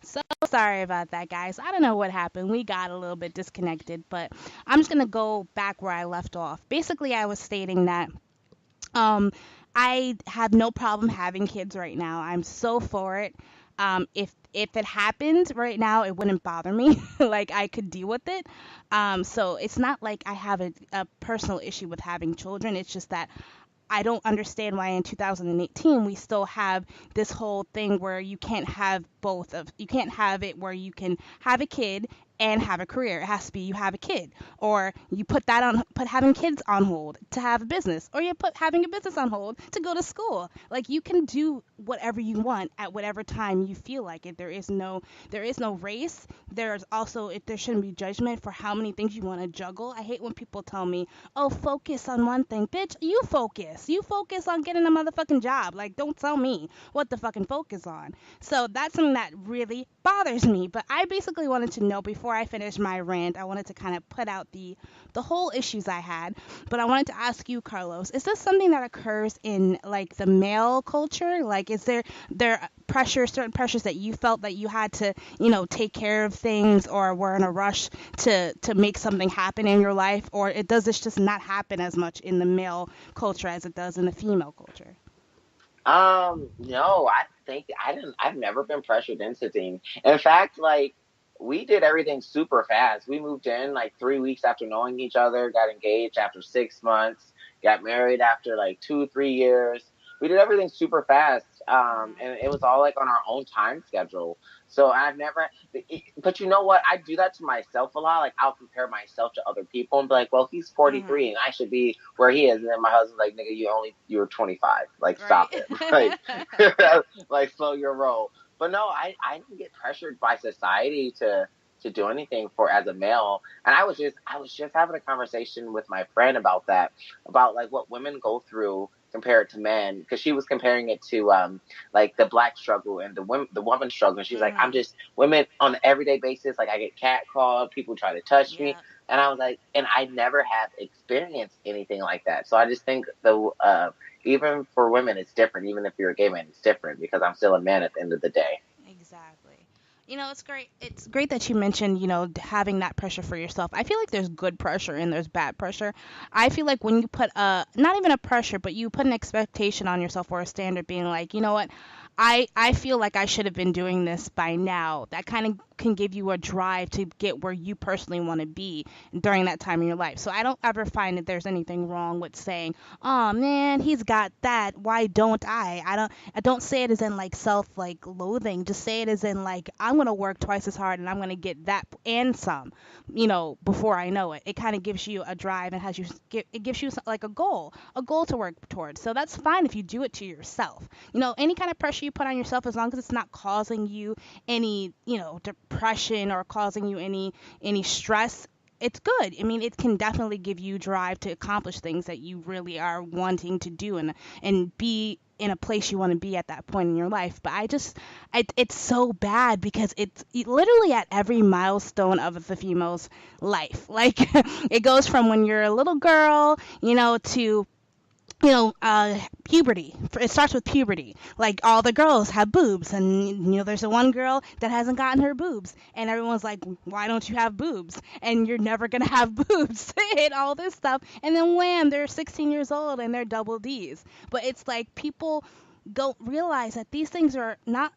So sorry about that, guys. I don't know what happened. We got a little bit disconnected, but I'm just gonna go back where I left off. Basically, I was stating that um, I have no problem having kids right now. I'm so for it. If it happened right now, it wouldn't bother me. Like I could deal with it. So it's not like I have a personal issue with having children. It's just that I don't understand why in 2018 we still have this whole thing where you can't have both of you can't have it where you can have a kid and have a career. It has to be you have a kid or you put having kids on hold to have a business or you put having a business on hold to go to school. Like you can do whatever you want at whatever time you feel like it. There is no race. There's also there shouldn't be judgment for how many things you want to juggle. I hate when people tell me, oh, focus on one thing. Bitch, you focus. You focus on getting a motherfucking job. Like, don't tell me what to fucking focus on. So that's something that really bothers me. But I basically wanted to know before I finish my rant, I wanted to kind of put out the whole issues I had. But I wanted to ask you, Carlos, is this something that occurs in like the male culture? Like, is there certain pressures that you felt that you had to, take care of things or were in a rush to make something happen in your life, or it does this just not happen as much in the male culture as it does in the female culture? No, I think I've never been pressured into things. In fact, like we did everything super fast. We moved in like 3 weeks after knowing each other, got engaged after 6 months, got married after like 2, 3 years. We did everything super fast, and it was all like on our own time schedule. So I've never, but you know what? I do that to myself a lot. Like I'll compare myself to other people and be like, well, he's Uh-huh. 43 and I should be where he is. And then my husband's like, nigga, you were 25. Like Right. stop it. Like like slow your roll. But no, I didn't get pressured by society to do anything for as a male. And I was just having a conversation with my friend about that, about like what women go through compared to men, because she was comparing it to like the black struggle and the woman struggle. And she's like, I'm Uh-huh. just women on an everyday basis. Like I get catcalled, people try to touch me, Yeah. and I was like, and I never have experienced anything like that. So I just think the even for women, it's different. Even if you're a gay man, it's different because I'm still a man at the end of the day. Exactly. It's great. It's great that you mentioned, having that pressure for yourself. I feel like there's good pressure and there's bad pressure. I feel like when you put not even a pressure, but you put an expectation on yourself or a standard being like, you know what? I feel like I should have been doing this by now. That kind of can give you a drive to get where you personally want to be during that time in your life. So I don't ever find that there's anything wrong with saying, "Oh man, he's got that. Why don't I?" I don't say it as in like self like loathing. Just say it as in like I'm gonna work twice as hard and I'm gonna get that and some, before I know it. It kind of gives you a drive and it gives you like a goal to work towards. So that's fine if you do it to yourself. Any kind of pressure you put on yourself, as long as it's not causing you any, depression or causing you any stress, it's good. I mean, it can definitely give you drive to accomplish things that you really are wanting to do and be in a place you want to be at that point in your life. But it's so bad because it's literally at every milestone of the female's life. Like it goes from when you're a little girl, to puberty. It starts with puberty. Like all the girls have boobs, and there's a one girl that hasn't gotten her boobs, and everyone's like, "Why don't you have boobs?" And you're never gonna have boobs, and all this stuff. And then wham, they're 16 years old and they're double D's. But it's like people don't realize that these things are not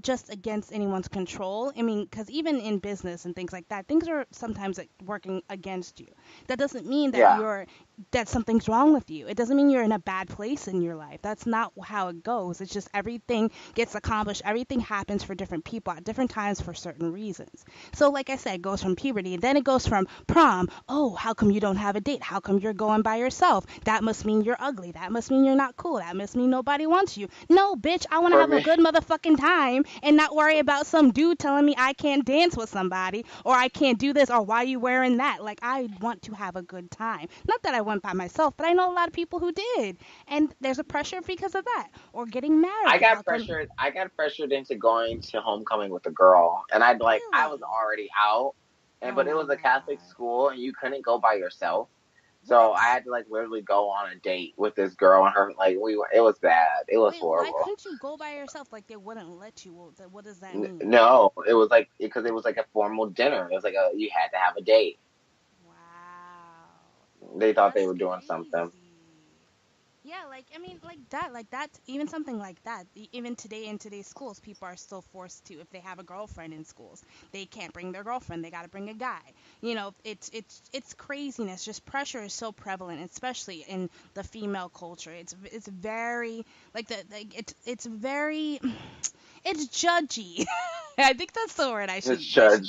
just against anyone's control. I mean, because even in business and things like that, things are sometimes like working against you. That doesn't mean that Yeah. that something's wrong with you. It doesn't mean you're in a bad place in your life. That's not how it goes. It's just everything gets accomplished. Everything happens for different people at different times for certain reasons. So, like I said, it goes from puberty, then it goes from prom. Oh, how come you don't have a date? How come you're going by yourself? That must mean you're ugly. That must mean you're not cool. That must mean nobody wants you. No, bitch, I want to For have a me, good motherfucking time and not worry about some dude telling me I can't dance with somebody or I can't do this or why you wearing that. Like, I want to have a good time. Not that I went by myself, but I know a lot of people who did. And there's a pressure because of that. Or getting I married. How got come? pressured. I got pressured into going to homecoming with a girl, and I was Really? already out, and Oh but it my was a Catholic God. school, and you couldn't go by yourself. So What? I had to like literally go on a date with this girl and her like we were. It was bad. It was Wait, why horrible. couldn't you go by yourself? Like they wouldn't let you. What does that mean? No, it was like because it was like a formal dinner. It was like a you had to have a date. Wow. They thought they That's were doing something. crazy. Yeah, like I mean, like that, even something like that. Even today in today's schools, people are still forced to, if they have a girlfriend in schools, they can't bring their girlfriend. They got to bring a guy. It's craziness. Just pressure is so prevalent, especially in the female culture. It's very like the like it's very it's judgy. I think that's the word It's I should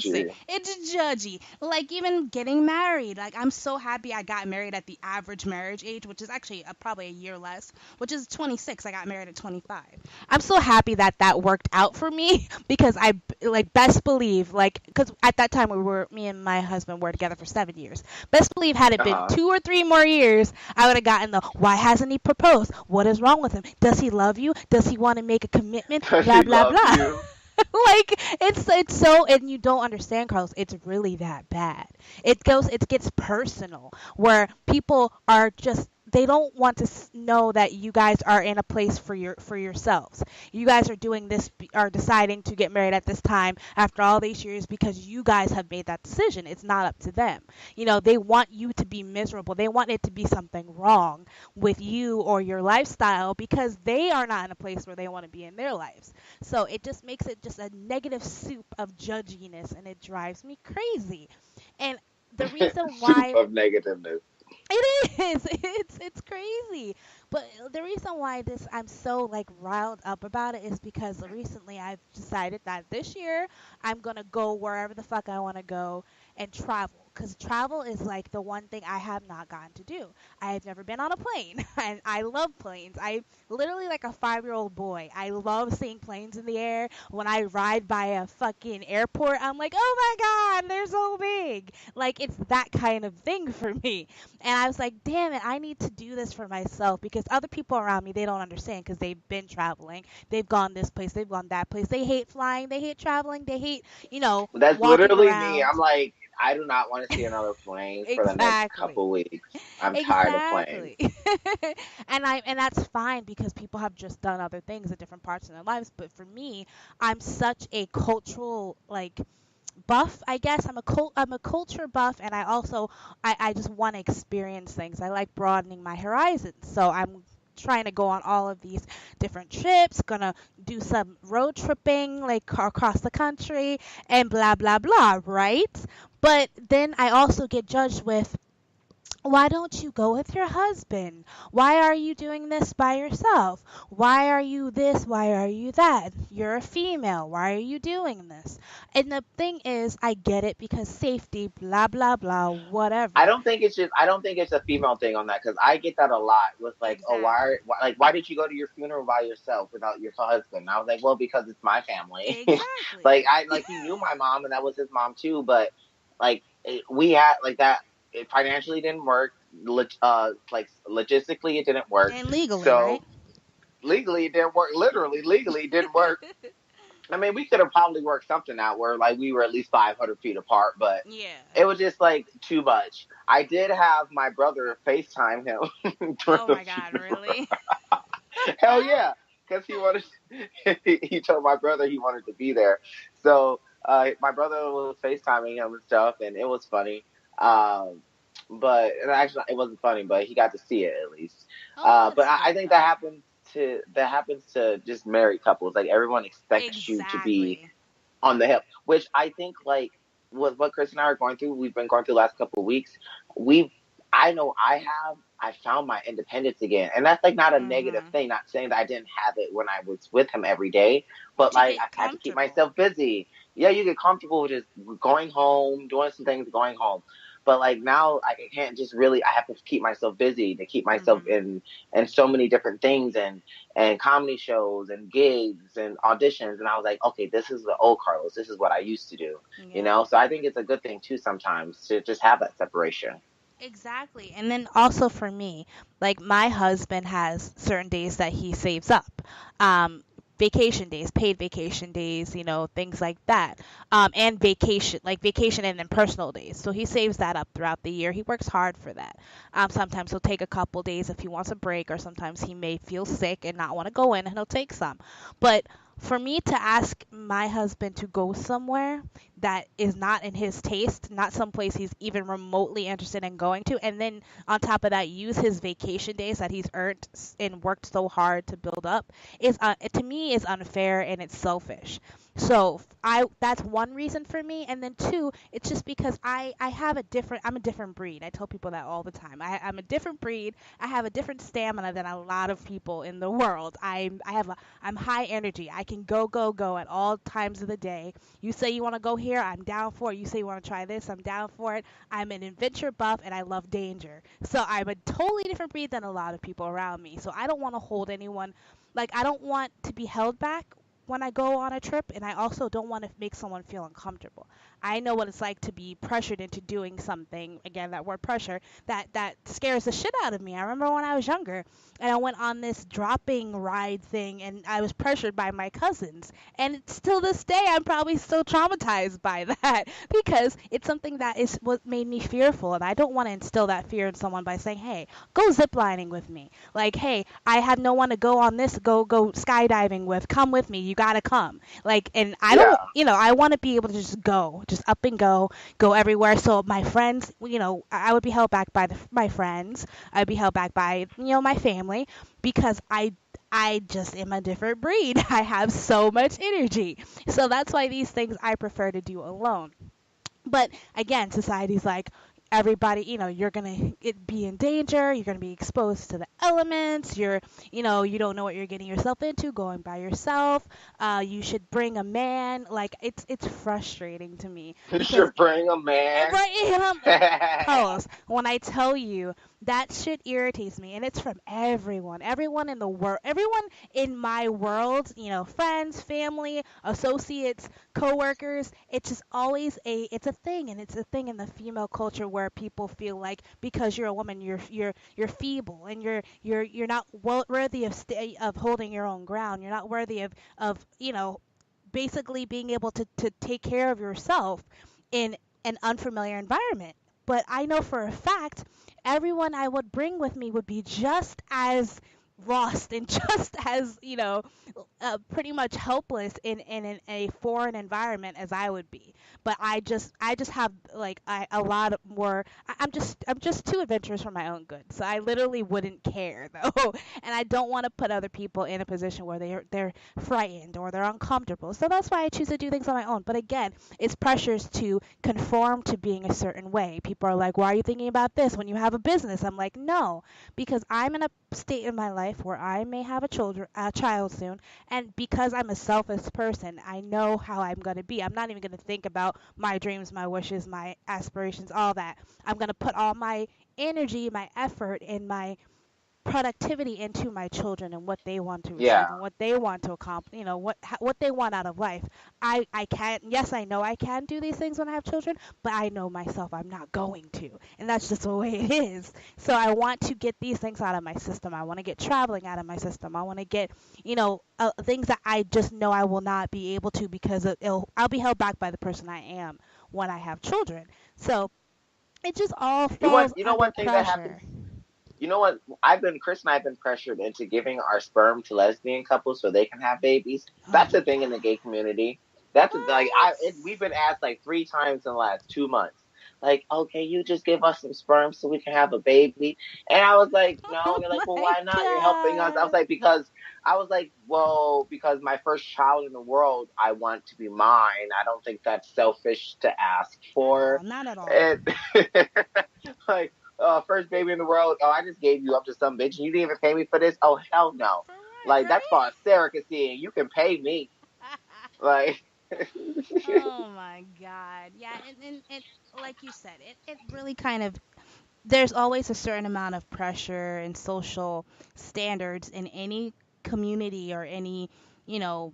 say. judgy. It's judgy. Like even getting married. Like I'm so happy I got married at the average marriage age, which is actually probably a year less, which is 26. I got married at 25. I'm so happy that that worked out for me because like best believe like because at that time me and my husband were together for 7 years. Best believe had it been Uh 2 or 3 more years, I would have gotten the why hasn't he proposed? What is wrong with him? Does he love you? Does he want to make a commitment? huh. Does Blah he blah love blah. you? Like it's so, and you don't understand, Carlos, it's really that bad. It gets personal where people are just they don't want to know that you guys are in a place for yourselves. You guys are doing this, are deciding to get married at this time after all these years because you guys have made that decision. It's not up to them. They want you to be miserable. They want it to be something wrong with you or your lifestyle because they are not in a place where they want to be in their lives. So it just makes it just a negative soup of judginess, and it drives me crazy. And the reason Soup why of negativeness. it is, it's crazy. But the reason why this I'm so like riled up about it is because recently I've decided that this year I'm gonna go wherever the fuck I want to go and travel. Cause travel is like the one thing I have not gotten to do. I have never been on a plane, and I love planes. I literally like a 5-year-old boy. I love seeing planes in the air. When I ride by a fucking airport, I'm like, oh my god, they're so big. Like it's that kind of thing for me. And I was like, damn it, I need to do this for myself because other people around me, they don't understand because they've been traveling. They've gone this place, they've gone that place. They hate flying, they hate traveling, they hate, That's walking literally me. around. I'm like, I do not want to see another plane for the next Exactly. couple weeks. I'm tired of planes. Exactly. And that's fine because people have just done other things at different parts in their lives. But for me, I'm such a cultural like buff, I guess. I'm a culture buff, and I just want to experience things. I like broadening my horizons. So I'm trying to go on all of these different trips, gonna do some road tripping like across the country and blah blah blah, right? But then I also get judged with, why don't you go with your husband? Why are you doing this by yourself? Why are you this? Why are you that? You're a female. Why are you doing this? And the thing is, I get it because safety, blah, blah, blah, whatever. I don't think it's a female thing on that because I get that a lot with like, oh, Exactly. why did you go to your funeral by yourself without your husband? And I was like, well, because it's my family. Exactly. Like he knew my mom and that was his mom too, but like we had like that. It financially didn't work. Like logistically, it didn't work. And legally, right? So legally, it didn't work. Literally, legally, it didn't work. I mean, we could have probably worked something out where like we were at least 500 feet apart, but Yeah. it was just like too much. I did have my brother FaceTime him during Oh the my God, funeral. really? Hell yeah, because he wanted. He told my brother he wanted to be there, so my brother was FaceTiming him and stuff, and it was funny. Um, but and actually, it wasn't funny, but he got to see it at least. Oh, But that's I still think fun. that happens to just married couples. Like everyone expects you to be Exactly. on the hip, which I think like with what Chris and I are going through, we've been going through the last couple of weeks. We've, I know I found my independence again, and that's like not a negative Mhm. thing. Not saying that I didn't have it when I was with him every day, but But you like get I had to keep comfortable. myself busy. Yeah, you get comfortable with just going home, doing some things, going home. But like now, like I can't just really. I have to keep myself busy to keep myself Mhm. in so many different things and comedy shows and gigs and auditions. And I was like, okay, this is the old Carlos. This is what I used to do, you Yeah. know? So I think it's a good thing too sometimes to just have that separation. Exactly. And then also for me, like my husband has certain days that he saves up. Um, vacation days, paid vacation days, things like that. And vacation and then personal days. So he saves that up throughout the year. He works hard for that. Sometimes he'll take a couple days if he wants a break, or sometimes he may feel sick and not want to go in, and he'll take some. But for me to ask my husband to go somewhere that is not in his taste, not someplace he's even remotely interested in going to, and then on top of that, use his vacation days that he's earned and worked so hard to build up, is to me is unfair and it's selfish. So I that's one reason for me, and then two, it's just because I'm a different breed. I tell people that all the time. I'm a different breed. I have a different stamina than a lot of people in the world. I'm high energy. I can go at all times of the day. You say you want to go here, I'm down for it. You say you want to try this, I'm down for it. I'm an adventure buff and I love danger. So I'm a totally different breed than a lot of people around me. So I don't want to hold anyone, like, I don't want to be held back when I go on a trip, and I also don't want to make someone feel uncomfortable. I know what it's like to be pressured into doing something, again, that word pressure, that scares the shit out of me. I remember when I was younger and I went on this dropping ride thing, and I was pressured by my cousins. And it's till this day, I'm probably still traumatized by that because it's something that is what made me fearful. And I don't want to instill that fear in someone by saying, hey, go ziplining with me. Like, hey, I have no one to go on this, go skydiving with. Come with me. You got to come. Like, and I Yeah. don't, I want to be able to just up and go everywhere. So my friends, I would be held back by my friends. I'd be held back by, my family, because I just am a different breed. I have so much energy. So that's why these things I prefer to do alone. But again, society's like, everybody, you're gonna be in danger. You're gonna be exposed to the elements. You don't know what you're getting yourself into going by yourself. You should bring a man. Like, it's frustrating to me You because should bring a man. right, and Carlos, when I tell you that shit irritates me, and it's from everyone in the world, everyone in my world, friends, family, associates, coworkers. It's just always it's a thing, and it's a thing in the female culture where people feel like because you're a woman, you're feeble, and you're not worthy of holding your own ground. You're not worthy of basically being able to take care of yourself in an unfamiliar environment. But I know for a fact everyone I would bring with me would be just as lost and just as, pretty much helpless in a foreign environment as I would be. But I just have like a lot of more. I'm just too adventurous for my own good. So I literally wouldn't care though, and I don't want to put other people in a position where they're frightened or they're uncomfortable. So that's why I choose to do things on my own. But again, it's pressures to conform to being a certain way. People are like, why are you thinking about this when you have a business? I'm like, no, because I'm in a state in my life where I may have a child soon, and because I'm a selfish person, I know how I'm going to be. I'm not even going to think about my dreams, my wishes, my aspirations, all that. I'm going to put all my energy, my effort, and my productivity into my children and what they want to Yeah. achieve and what they want to accomplish, what they want out of life. I can't, yes, I know I can do these things when I have children, but I know myself I'm not going to, and that's just the way it is. So I want to get these things out of my system. I want to get traveling out of my system. I want to get, things that I just know I will not be able to because I'll be held back by the person I am when I have children. So it just all falls You know under one thing that happens. pressure. You know what? Chris and I've been pressured into giving our sperm to lesbian couples so they can have babies. Oh That's a my thing in the gay community. That's like what? we've been asked like 3 times in the last 2 months. Like, okay, you just give us some sperm so we can have a baby. And I was like, no. Oh And they're like, well, my why not? You're helping us. god. I was like, well, because my first child in the world, I want to be mine. I don't think that's selfish to ask No, for. not at all. And like, first baby in the world. Oh, I just gave you up to some bitch. You didn't even pay me for this. Oh, hell no. For what, Like, that's right? called surrogacy, and you can pay me. Like, Oh my god. Yeah, and like you said, it really kind of, there's always a certain amount of pressure and social standards in any community or any, you know,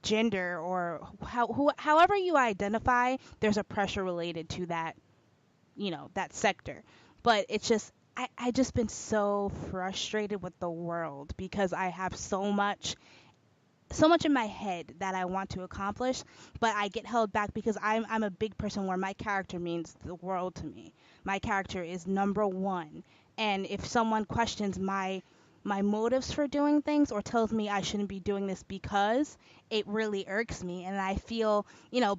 gender or however you identify, there's a pressure related to that, that sector. But it's just I just been so frustrated with the world because I have so much so much in my head that I want to accomplish, but I get held back because I'm a big person where my character means the world to me. My character is number one. And if someone questions my motives for doing things or tells me I shouldn't be doing this because, it really irks me, and I feel,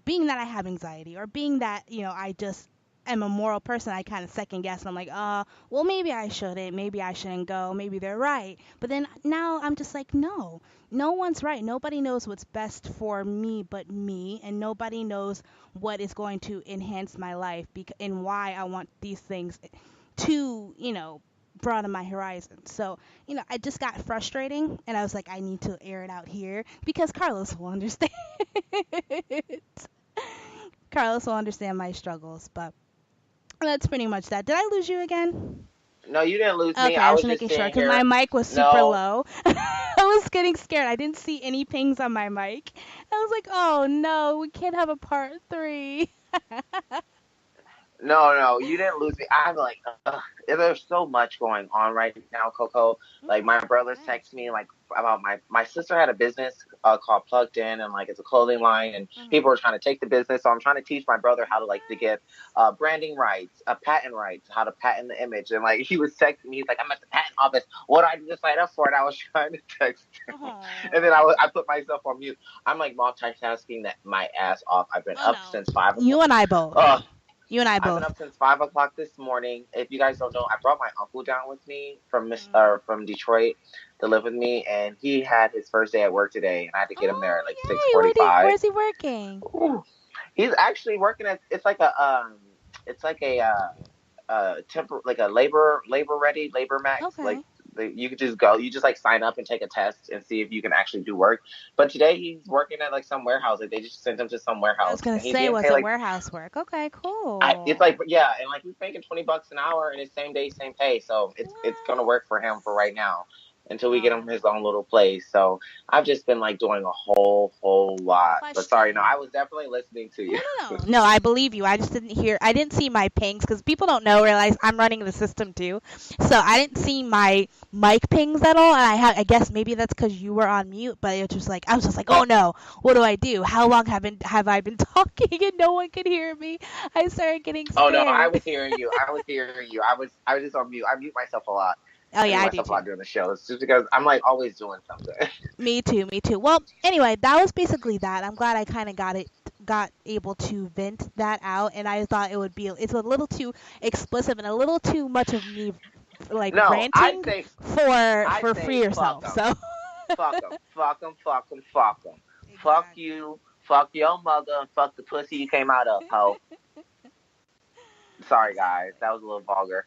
being that I have anxiety or being that, I just am a moral person, I kind of second guess and I'm like, well, maybe I shouldn't go, maybe they're right. But then now I'm just like, no, no one's right. Nobody knows what's best for me but me, and nobody knows what is going to enhance my life and why I want these things to, broaden my horizon. So, I just got frustrating and I was like, I need to air it out here because Carlos will understand. Carlos will understand my struggles, but that's pretty much that. Did I lose you again? No, you didn't lose me. Okay, I I was was just just making sure sitting because my here. mic was super No, low. I was getting scared. I didn't see any pings on my mic. I was like, oh no, we can't have a part three. no, you didn't lose me. I'm like, ugh, there's so much going on right now, Coco. Like Okay, my brothers text nice. me like about my sister had a business called Plugged In, and like it's a clothing line, and Mhm. people are trying to take the business. So I'm trying to teach my brother how to like to What? get branding rights, patent rights, how to patent the image. And like he was texting me, he's like, I'm at the patent office. What do I need to sign up for? And I was trying to text him, and then Oh. I put myself on mute. I'm like multitasking that my ass off. I've been Oh up no. since 5 o'clock. You and I both. Ugh, You and I I've been both. up since 5 o'clock this morning. If you guys don't know, I brought my uncle down with me Mm. from Detroit to live with me, and he had his first day at work today, and I had to get him there at Oh like six yay! forty five. Where's he working? Ooh. He's actually working at it's like a like a labor ready labor max like Okay. you could just go, you just like sign up and take a test and see if you can actually do work. But today he's working at like some warehouse, like they just sent him to some I was warehouse gonna and he's say, getting was paid it like warehouse work? Okay, it's cool. like yeah, and like he's making $20 an hour and it's same day, same pay. So it's gonna What? work for him for right now until we get him his Oh. own little place. So I've just been like doing a whole lot. But sorry, no, Question. I was definitely listening to No, you. no, no. No, I believe you. I just didn't hear. I didn't see my pings because people don't know. Realize I'm running the system too, so I didn't see my mic pings at all. And I guess maybe that's because you were on mute. But it was just like I was just like, oh no, what do I do? How long have I been talking and no one can hear me? I started getting Oh no, I scared. was hearing you. I was hearing you. I was just on mute. I mute myself a lot. Oh I yeah, mute I do myself a too. lot during the show. It's just because I'm like always doing something. Me too, me too. Well, anyway, that was basically that. I'm glad I kind of got able to vent that out, and I thought it's a little too explicit and a little too much of me like No, ranting I'd for free say fuck yourself. them, So fuck them, fuck them, fuck them, fuck them, fuck exactly. you, fuck your mother, and fuck the pussy you came out of, hoe. Sorry guys, Exactly. that was a little vulgar.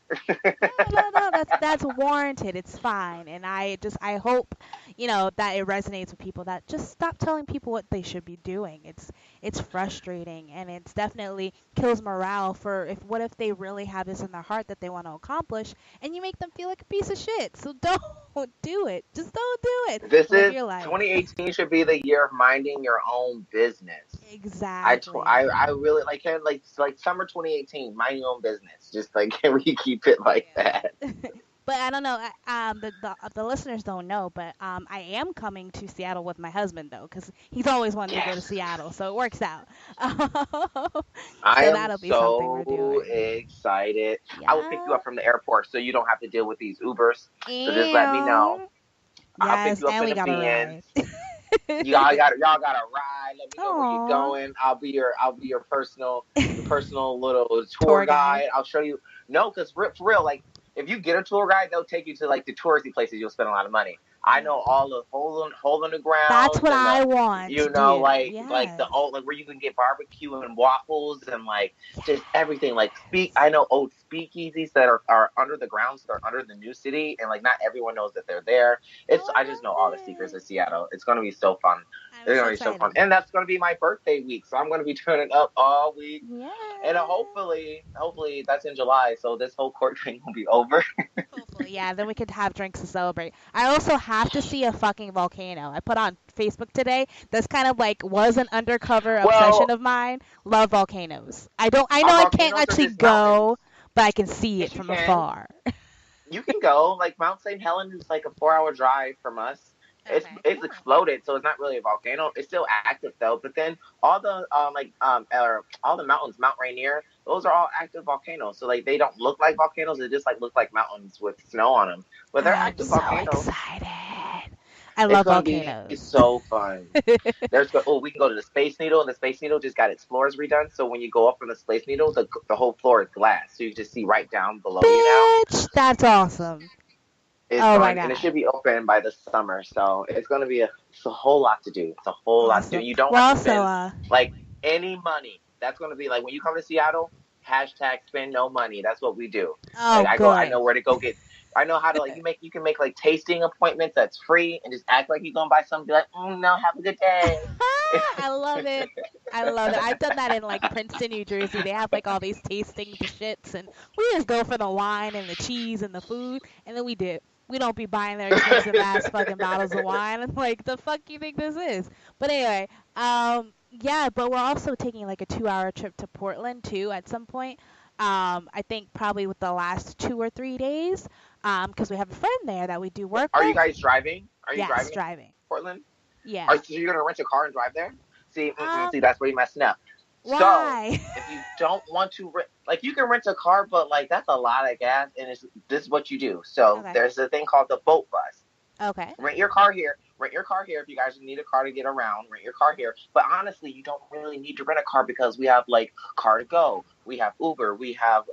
No, no, no. That's warranted. It's fine, and I hope, that it resonates with people. That just stop telling people what they should be doing. It's frustrating, and it's definitely kills morale. For if what if they really have this in their heart that they want to accomplish, and you make them feel like a piece of shit. So don't do it. Just don't do it. This Live is your life. 2018 should be the year of minding your own business. Exactly. I really like summer 2018, mind your own business. Just like can we keep it Oh like that? yeah. But I don't know. The listeners don't know, but I am coming to Seattle with my husband though, because he's always wanted to go to Yes. Seattle, so it works out. I So am that'll be something we're so doing. excited. I will pick you Yeah. up from the airport so you don't have to deal with these Ubers. So just let me know. And I'll pick yes, you up and in we the got a Benz. ride. Y'all got to ride. Let me know where you're Oh, going. I'll be your personal little tour tour guide. guide. I'll show you. No, because for real, like if you get a tour guide, they'll take you to like the touristy places. You'll spend a lot of money. I know Mhm. all the hole in the That's grounds what and the I want to do. like the Yes. old like where you can get barbecue and waffles and like just everything like speak. Yes. I know old speakeasies that are under the grounds, that are under the new city, and like not everyone knows that they're there. Oh, I I just know all the love secrets it. of Seattle. It's gonna be so fun. I'm It's so gonna be so fun, excited. and that's gonna be my birthday week. So I'm gonna be turning up all week, and Yeah. hopefully that's in July. So this whole court thing will be over. Hopefully, yeah. Then we could have drinks to celebrate. I also have to see a fucking volcano. I put on Facebook today. That's kind of like was an undercover obsession Well, of mine. Love volcanoes. I don't. I know our I can't volcanoes are actually just mountains. go, but I can see it Yes, you from can. afar. You can go. Like Mount St. Helens is like a 4 hour drive from us. Okay, It's cool. exploded, so it's not really a volcano. It's still active though. But then all the all the mountains, Mount Rainier, those are all active volcanoes. So like they don't look like volcanoes; they just like look like mountains with snow on them. But they're I'm active so volcanoes. excited. I It's love going to be volcanoes. so fun. We can go to the Space Needle, and the Space Needle just got its floors redone. So when you go up from the Space Needle, the whole floor is glass, so you just see right down below you now. Bitch, that's awesome. Oh my And it god. should be open by the summer. So it's going to be it's a whole lot to do. It's a whole lot to do. Awesome. You don't have Well, to also, spend like any money. That's going to be like when you come to Seattle. Hashtag spend no money. That's what we do. oh Like I go, I good. know where to go get. I know how to like you can make like tasting appointments that's free and just act like you're gonna buy something. Be like, no, have a good day. I love it. I love it. I've done that in like Princeton, New Jersey. They have like all these tasting shits, and we just go for the wine and the cheese and the food, and then we dip. We don't be buying their expensive ass fucking bottles of wine. I'm like, the fuck you think this is? But anyway, yeah. But we're also taking like a 2-hour trip to Portland too at some point. I think probably with the last 2 or 3 days, because we have a friend there that we do work Are you with. guys driving? Are you Yes, driving in driving. Portland? Yeah. So you're gonna rent a car and drive there? See, Um, that's where you're messing up. So why? if you don't want to rent, like you can rent a car, but like that's a lot of gas, and this is what you do. So Okay. there's a thing called the boat bus. Okay. Rent your car here. Rent your car here if you guys need a car to get around. Rent your car here. But honestly, you don't really need to rent a car because we have like Car to Go. We have Uber. We have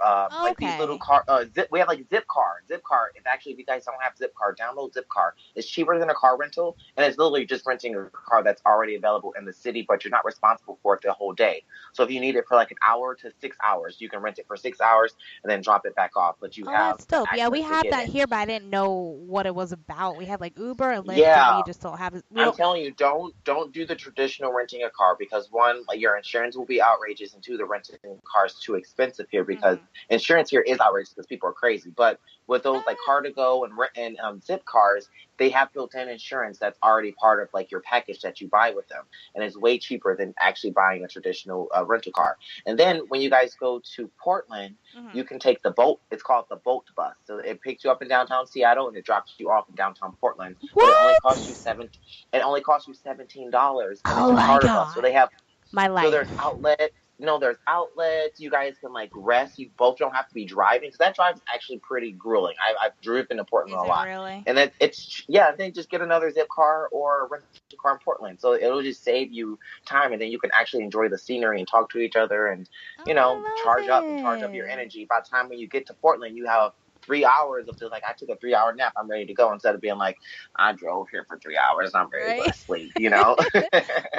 like these little Okay. car. We have like Zipcar. Zipcar. If you guys don't have Zipcar, download Zipcar. It's cheaper than a car rental, and it's literally just renting a car that's already available in the city, but you're not responsible for it the whole day. So if you need it for like an hour to 6 hours, you can rent it for 6 hours and then drop it back off. But you Oh, have that's the dope. Yeah, we access to have get that in. here, but I didn't know what it was about. We have like Uber and Lyft, and we Yeah, just don't have it. We I'm don't. telling you, don't do the traditional renting a car because one, like your insurance will be outrageous, and two, the renting car is too expensive here because Mhm. insurance here is outrageous because people are crazy. But with those like Car to Go and Zip cars, they have built-in insurance that's already part of like your package that you buy with them, and it's way cheaper than actually buying a traditional rental car. And then when you guys go to Portland, you Mhm. can take the boat. It's called the boat bus. So it picks you up in downtown Seattle and it drops you off in downtown Portland. But What? it only costs you $17, and it's Oh a my charter bus. So god. they have My so there's life. outlets. There's outlets. You guys can like rest. You both don't have to be driving. So that drive is actually pretty grueling. I've driven to Portland Is a it lot, really? and then it's yeah. Then just get another Zip car or rent a car in Portland. So it'll just save you time, and then you can actually enjoy the scenery and talk to each other, and Oh, I charge up your love it. energy. By the time when you get to Portland, you have 3 hours of just like I took a 3 hour nap. I'm ready to go instead of being like I drove here for 3 hours. I'm ready to go Right? to sleep.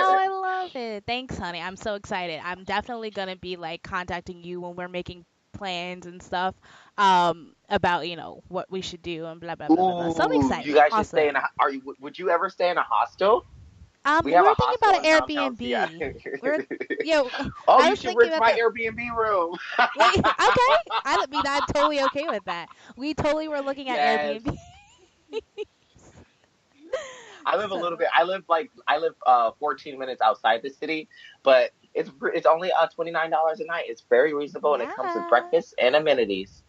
Oh, I love it. Thanks, honey. I'm so excited. I'm definitely gonna be like contacting you when we're making plans and stuff, about, what we should do and blah blah blah blah blah. So I'm Ooh, you excited. guys should stay Awesome. in a. Are you? Would you ever stay in a hostel? We have a We're thinking hostel about in an downtown Airbnb. Seattle. We're yeah. Oh, I you was should thinking rent about my that. Airbnb room. Wait, okay. I mean, I'm totally okay with that. We totally were looking at Yes, Airbnb. I live a little So bit. I live 14 minutes outside the city, but it's only $29 a night. It's very reasonable, and it comes with yeah. breakfast and amenities.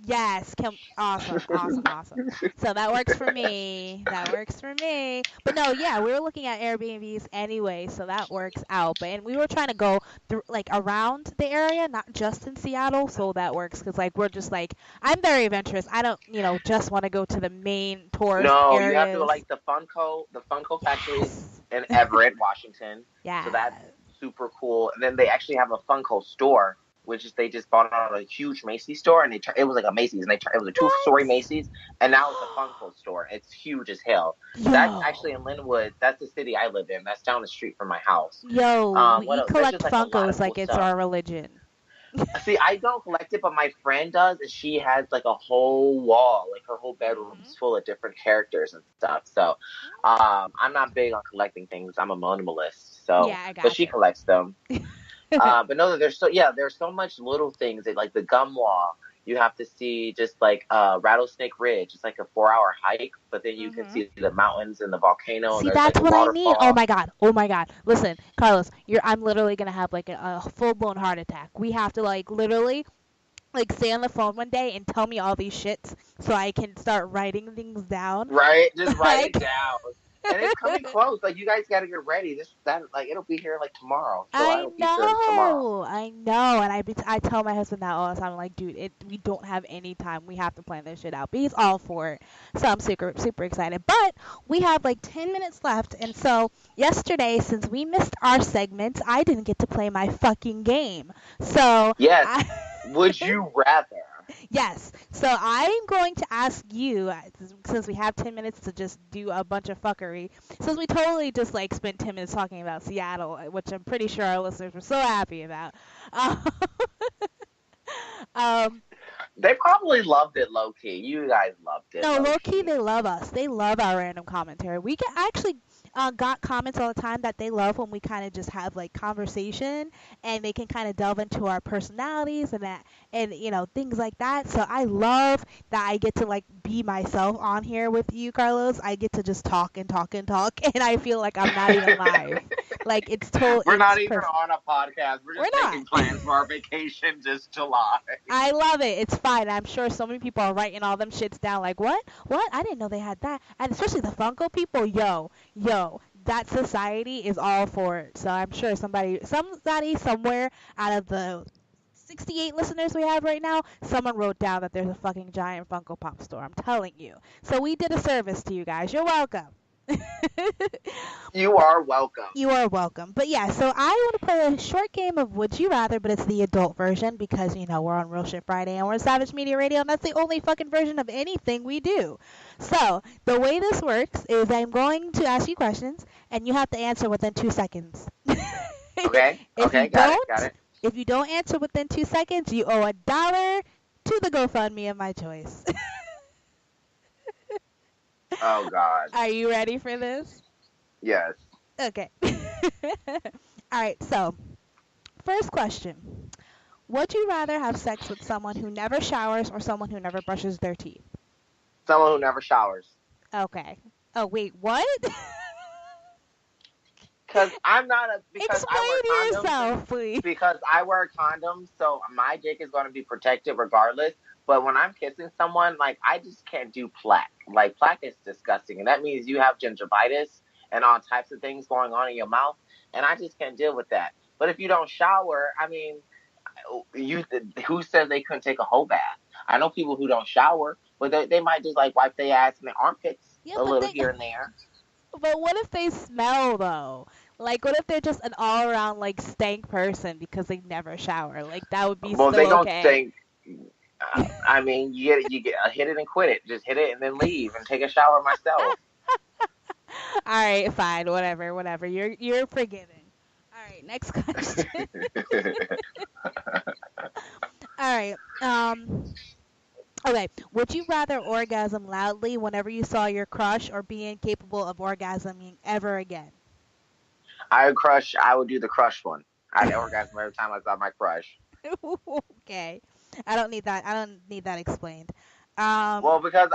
Yes, awesome, awesome, awesome. So that works for me. That works for me. But no, yeah, we were looking at Airbnbs anyway, so that works out. But and we were trying to go through like around the area, not just in Seattle, so that works because like we're just like I'm very adventurous. I don't, just want to go to the main tourist No, you have to go areas. like the Funko factory Yes. in Everett, Washington. So that's Yeah. super cool. And then they actually have a Funko store, which is they just bought out a huge Macy's store, and it was like a Macy's, and it was a two-story What? Macy's, and now it's a Funko store. It's huge as hell. That's actually Yo. in Linwood. That's the city I live in. That's down the street from my house. Yo, What we else? There's collect just like a lot Funkos of cool like it's stuff. our religion. See, I don't collect it, but my friend does, and she has like a whole wall, like her whole Mhm. bedroom's full of different characters and stuff. So, I'm not big on collecting things. I'm a minimalist. So, Yeah, I but she gotcha. collects them. But no, there's so much little things that, like the gum wall. You have to see just like Rattlesnake Ridge. It's like a 4 hour hike, but then you can Mhm. see the mountains and the volcano, and See, there's like that's a what I mean. Oh waterfall. my god. Oh my god. Listen, Carlos, I'm literally gonna have like a full blown heart attack. We have to like literally like stay on the phone one day and tell me all these shits so I can start writing things down. Right? Just write it Like down. And it's coming close. Like, you guys got to get ready. Like, it'll be here like tomorrow. July I will be here tomorrow. know, I know, and I tell my husband that all the time. I'm like, dude, we don't have any time. We have to plan this shit out. But he's all for it, so I'm super excited. But we have like 10 minutes left, and so yesterday, since we missed our segment, I didn't get to play my fucking game. So Yes. I. Would you rather? Yes. So I'm going to ask you, since we have 10 minutes to just do a bunch of fuckery, since we totally just like spent 10 minutes talking about Seattle, which I'm pretty sure our listeners were so happy about. Um, um, They probably loved it low key. You guys loved it no, low low key, key. they love us. They love our random commentary. We get actually got comments all the time that they love when we kind of just have like conversation and they can kind of delve into our personalities and that and things like that. So I love that I get to like be myself on here with you, Carlos. I get to just talk and talk and talk, and I feel like I'm not even live. Like We're it's not even perfect. on a podcast. We're We're just not. making plans for our vacation just July. I love it. It's fine. I'm sure so many people are writing all them shits down like, what? What? I didn't know they had that. And especially the Funko people, yo, that society is all for it. So I'm sure somebody somewhere out of the 68 listeners we have right now, someone wrote down that there's a fucking giant Funko Pop store. I'm telling you. So we did a service to you guys. You're welcome. You are welcome. You are welcome. But yeah, so I want to play a short game of Would You Rather, but it's the adult version because, we're on Real Shit Friday and we're Savage Media Radio, and that's the only fucking version of anything we do. So the way this works is I'm going to ask you questions and you have to answer within 2 seconds. Okay. If you Okay. Got it. Got don't, it. if you don't answer within 2 seconds, you owe $1 to the GoFundMe of my choice. Oh God. Are you ready for this? Yes. Okay. All right, so first question. Would you rather have sex with someone who never showers or someone who never brushes their teeth? Someone who never showers. Okay. Oh, wait, what? Because because I Explain wear condoms. yourself, please. Because I wear condoms, so my dick is going to be protected regardless. But when I'm kissing someone, like, I just can't do plaque. Like, plaque is disgusting. And that means you have gingivitis and all types of things going on in your mouth. And I just can't deal with that. But if you don't shower, I mean, who says they couldn't take a whole bath? I know people who don't shower, but they might just, like, wipe their ass and their armpits a little here and there. But what if they smell, though? Like, what if they're just an all-around, like, stank person because they never shower? Like, that would be Well, so they don't okay. stink. I mean, you get hit it and quit it. Just hit it and then leave and take a shower myself. All right, fine, whatever. You're forgiven. All right, next question. All right. Okay. Would you rather orgasm loudly whenever you saw your crush or be incapable of orgasming ever again? I would do the crush one. I'd orgasm every time I saw my crush. Okay. I don't need that explained. Well, because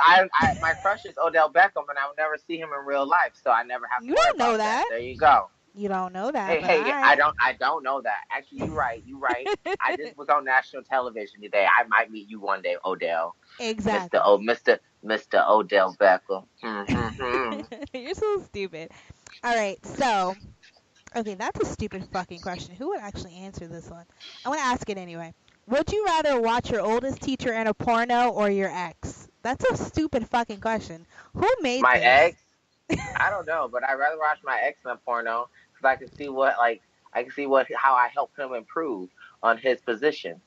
my crush is Odell Beckham, and I would never see him in real life, so I never have to You worry don't know about that. There you go. You don't know that. Hey, right. I don't know that. Actually, you're right. I just was on national television today. I might meet you one day, Odell. Exactly. Mr. Odell Beckham. Mm-hmm. You're so stupid. All right, so okay, that's a stupid fucking question. Who would actually answer this one? I want to ask it anyway. Would you rather watch your oldest teacher in a porno or your ex? That's a stupid fucking question. Who made My this? ex? I don't know, but I'd rather watch my ex in a porno because I can see how I help him improve on his position.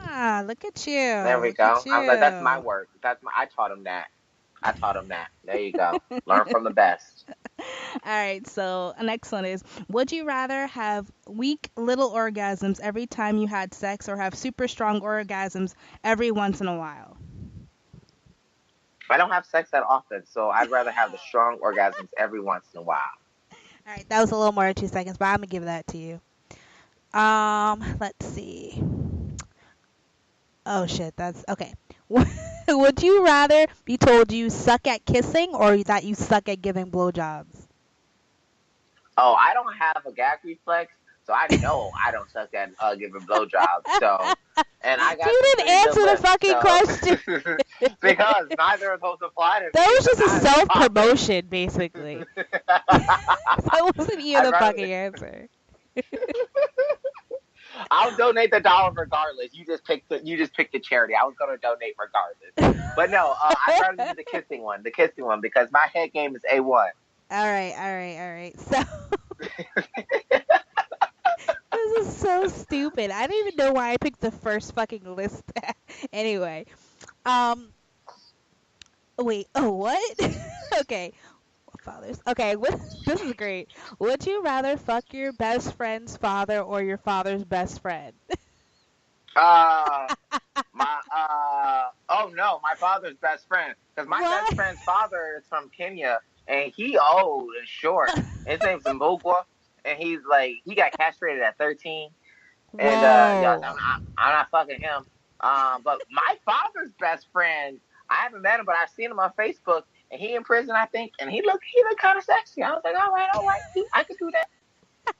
Ah, look at you. There we go. That's my work. I taught him that. There you go. Learn from the best. All right, so the next one is, would you rather have weak little orgasms every time you had sex or have super strong orgasms every once in a while? I don't have sex that often, so I'd rather have the strong orgasms every once in a while. All right, that was a little more than 2 seconds, but I'm going to give that to you. Let's see. Oh, shit, that's, okay. Would you rather be told you suck at kissing or that you suck at giving blowjobs? Oh, I don't have a gag reflex, so I know I don't suck at giving blowjobs. So and I got You some didn't pretty good answer the lips. fucking question. So because neither of those apply to That me, was so just a now it's self popping. promotion, basically. That wasn't even I'd a rather. fucking answer. I'll donate the dollar regardless. You just picked the charity. I was gonna donate regardless. But no, I'd rather do the kissing one because my head game is A1. All right. So this is so stupid. I don't even know why I picked the first fucking list. Anyway, um, wait. Oh, what? Okay. Fathers. Okay, this is great. Would you rather fuck your best friend's father or your father's best friend? Uh, oh no, my father's best friend. Because my best What? friend's father is from Kenya, and he old and short. His name's Mbugwa, and he got castrated at 13. And yeah, Whoa. I'm not fucking him. But my father's best friend, I haven't met him, but I've seen him on Facebook, and he in prison, I think, and he looked kind of sexy. I was like, all right, I could do that.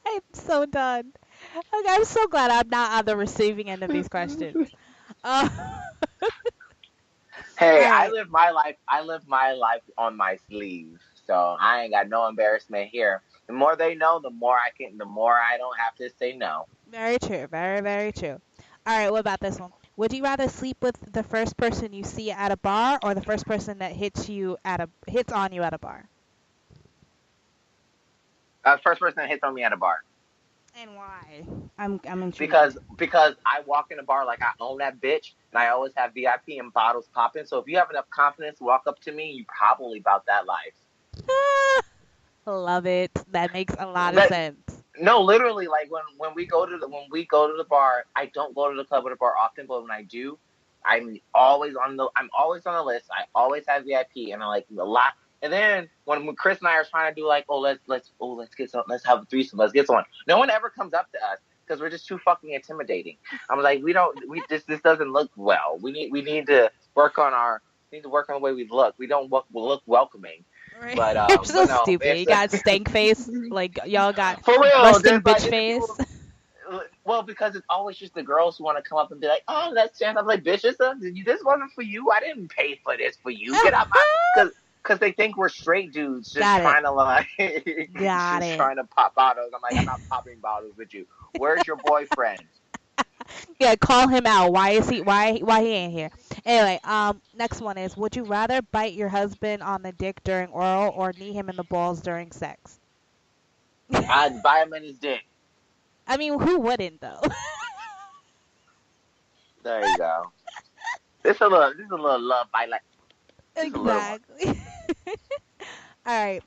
I'm so done. Okay, I'm so glad I'm not on the receiving end of these questions. Uh, Hey, all I right. live my life. I live my life on my sleeve, so I ain't got no embarrassment here. The more they know, the more I can. The more I don't have to say no. Very true. Very, very true. All right, what about this one? Would you rather sleep with the first person you see at a bar or the first person that hits on you at a bar? First person that hits on me at a bar. And why? I'm intrigued. Because I walk in a bar like I own that bitch, and I always have VIP and bottles popping. So if you have enough confidence to walk up to me, you probably about that life. Love it. That makes a lot of That sense. no, literally, like when we go to the bar, I don't go to the club or the bar often, but when I do, I'm always on the list. I always have VIP, and I like a lot. And then when Chris and I are trying to do like, let's get some, let's have a threesome, let's get someone. No one ever comes up to us because we're just too fucking intimidating. I'm like, this doesn't look well. We need to work on the way we look. We don't look welcoming. Right. But You're so but no, stupid. You got stank face. Like y'all got for real. resting There's like bitch and the face. people. Well, because it's always just the girls who want to come up and be like, "Oh, that's chance." I'm like, "Bitch, this wasn't for you. I didn't pay for this for you. Get out my." Because they think we're straight dudes just Got it. trying to like, Got just it. trying to pop bottles. I'm like, I'm not popping bottles with you. Where's your boyfriend? Yeah, call him out. Why he ain't here? Anyway, next one is: would you rather bite your husband on the dick during oral or knee him in the balls during sex? I'd buy him in his dick. I mean, who wouldn't though? There you go. This is a little love bite, like just a little one. Exactly. All right.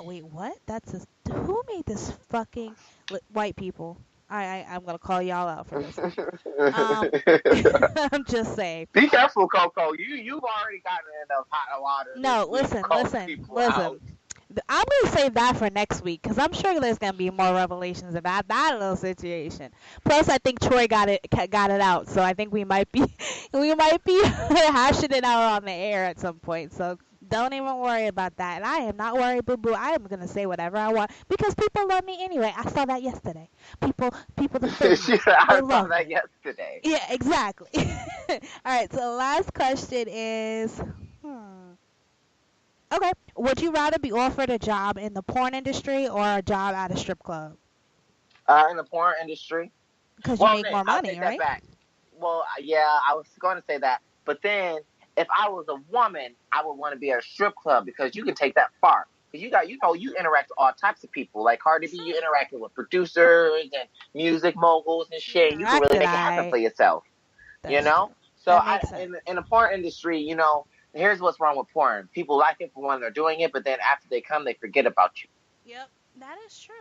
Wait, what? Who made this fucking white people? I'm gonna call y'all out for this one. Um, I'm just saying. Be careful, Coco. You've already gotten enough hot water this No, week listen, calling listen, people out. listen. I'm gonna save that for next week because I'm sure there's gonna be more revelations about that little situation. Plus, I think Troy got it out, so I think we might be hashing it out on the air at some point. So don't even worry about that. And I am not worried, boo boo. I am gonna say whatever I want because people love me anyway. I saw that yesterday. People defend me. They I saw love that me. yesterday. Yeah, exactly. All right. So the last question is. Okay. Would you rather be offered a job in the porn industry or a job at a strip club? In the porn industry. Because you Well, make Nick, more I'll money, take that right? back. Well, yeah, I was going to say that, but then if I was a woman, I would want to be at a strip club because you can take that far. Because you interact with all types of people. Like Cardi B, you interacting with producers and music moguls and She shit. You can really interacted. make it happen for yourself. You That's know. true. So That makes sense. in the porn industry, here's what's wrong with porn. People like it for when they're doing it, but then after they come, they forget about you. Yep, that is true.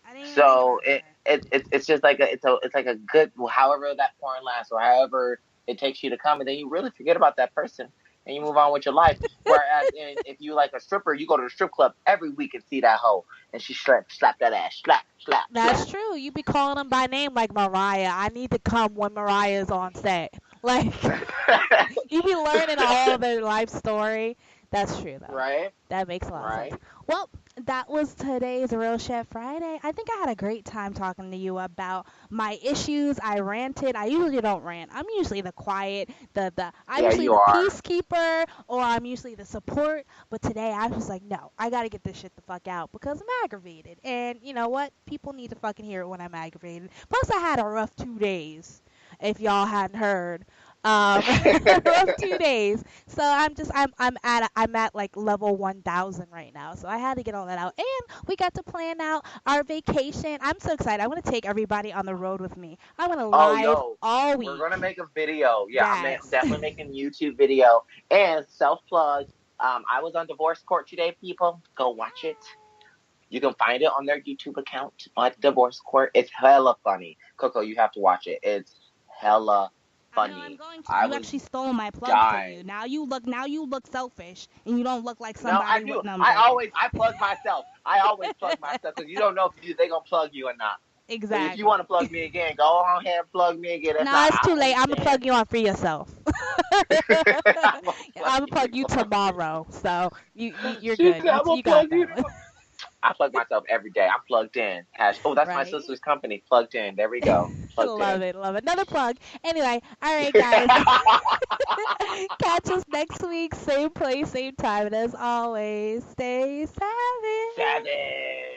I didn't even think So about that. it's just like it's like a good, however that porn lasts or however it takes you to come, and then you really forget about that person and you move on with your life. Whereas if you like a stripper, you go to the strip club every week and see that hoe, and she slap that ass, slap slap That's slap. true. You be calling them by name like Mariah. I need to come when Mariah's on set. Like you be learning all of their life story. That's true though. Right, That makes a lot of sense. right. Well, that was today's Real Chef Friday. I think I had a great time talking to you about my issues. I ranted. I usually don't rant. I'm usually the quiet, I'm Yeah, usually you the are. peacekeeper, or I'm usually the support. But today I was like, no, I gotta get this shit the fuck out because I'm aggravated. And you know what? People need to fucking hear it when I'm aggravated. Plus, I had a rough 2 days. If y'all hadn't heard, rough 2 days. So I'm at like level 1,000 right now. So I had to get all that out, and we got to plan out our vacation. I'm so excited. I want to take everybody on the road with me. I want to Oh, live yo, all we're gonna week. make a video. Yeah, Yes. definitely making a YouTube video and self plug. I was on divorce court today, people. Go watch it. You can find it on their YouTube account on divorce court. It's hella funny. Coco, you have to watch it. It's hella I know I'm funny. going to. I You was actually stole my plug for you. dying. Now you look selfish and you don't look like No, I somebody do. with no, I'm joking. I plug myself. I always plug myself because you don't know if they gonna plug you or not. But if you want to Exactly. plug me again, go on ahead and plug me again. If No, not, it's too I late. I'm gonna understand. plug you on for yourself. I'm gonna plug I'm gonna plug you you. tomorrow. So you're She good. said, I'm gonna You got plug you. that one. I plug myself every day. I'm plugged in. Oh, that's my Right. sister's company. Plugged in. There we go. Plugged Love in. it, love it. Another plug. Anyway, all right, guys. Catch us next week, same place, same time, and as always, stay savage. Savage.